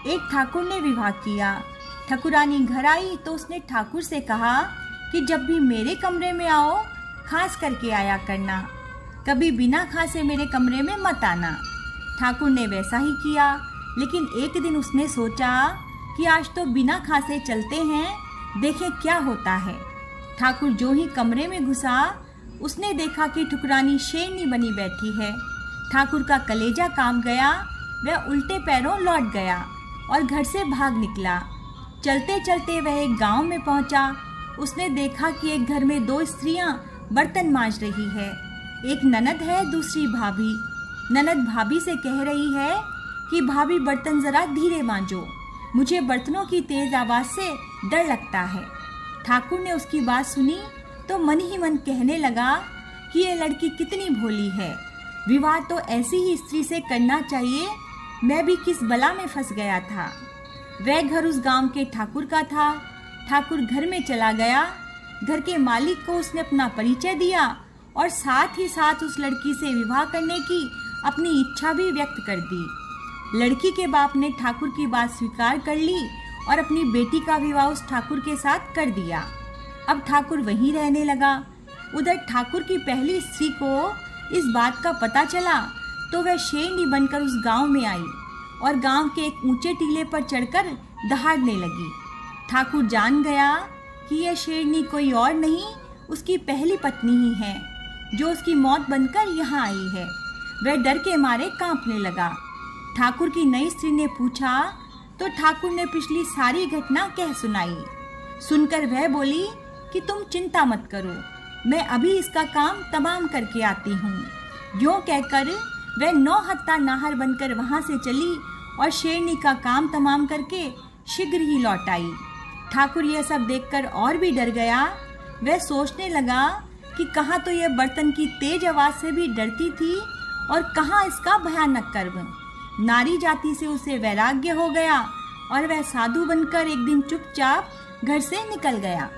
एक ठाकुर ने विवाह किया। ठाकुरानी घर आई तो उसने ठाकुर से कहा कि जब भी मेरे कमरे में आओ खास करके आया करना, कभी बिना खासे मेरे कमरे में मत आना। ठाकुर ने वैसा ही किया, लेकिन एक दिन उसने सोचा कि आज तो बिना खासे चलते हैं, देखें क्या होता है। ठाकुर जो ही कमरे में घुसा, उसने देखा कि ठुकरानी शेरनी बनी बैठी है। ठाकुर का कलेजा कांप गया। वह उल्टे पैरों लौट गया और घर से भाग निकला। चलते चलते वह एक गांव में पहुंचा। उसने देखा कि एक घर में 2 स्त्रियां बर्तन मांज रही है। एक ननद है, दूसरी भाभी। ननद भाभी से कह रही है कि भाभी बर्तन जरा धीरे मांजो, मुझे बर्तनों की तेज आवाज से डर लगता है। ठाकुर ने उसकी बात सुनी तो मन ही मन कहने लगा कि ये लड़की कितनी भोली है, विवाह तो ऐसी ही स्त्री से करना चाहिए। मैं भी किस बला में फंस गया था। वह घर उस गांव के ठाकुर का था। ठाकुर घर में चला गया। घर के मालिक को उसने अपना परिचय दिया और साथ ही साथ उस लड़की से विवाह करने की अपनी इच्छा भी व्यक्त कर दी। लड़की के बाप ने ठाकुर की बात स्वीकार कर ली और अपनी बेटी का विवाह उस ठाकुर के साथ कर दिया। अब ठाकुर वहीं रहने लगा। उधर ठाकुर की पहली स्त्री को इस बात का पता चला तो वह शेरनी बनकर उस गांव में आई और गांव के एक ऊंचे टीले पर चढ़कर दहाड़ने लगी। ठाकुर जान गया कि यह शेरनी कोई और नहीं, उसकी पहली पत्नी ही है, जो उसकी मौत बनकर यहाँ आई है। वह डर के मारे कांपने लगा। ठाकुर की नई स्त्री ने पूछा तो ठाकुर ने पिछली सारी घटना कह सुनाई। सुनकर वह बोली कि तुम चिंता मत करो, मैं अभी इसका काम तमाम करके आती हूँ। यूँ कहकर वह 9 हत्ता नाहर बनकर वहाँ से चली और शेरनी का काम तमाम करके शीघ्र ही लौट आई। ठाकुर यह सब देखकर और भी डर गया। वह सोचने लगा कि कहाँ तो यह बर्तन की तेज आवाज से भी डरती थी और कहाँ इसका भयानक कर्म। नारी जाति से उसे वैराग्य हो गया और वह साधु बनकर एक दिन चुपचाप घर से निकल गया।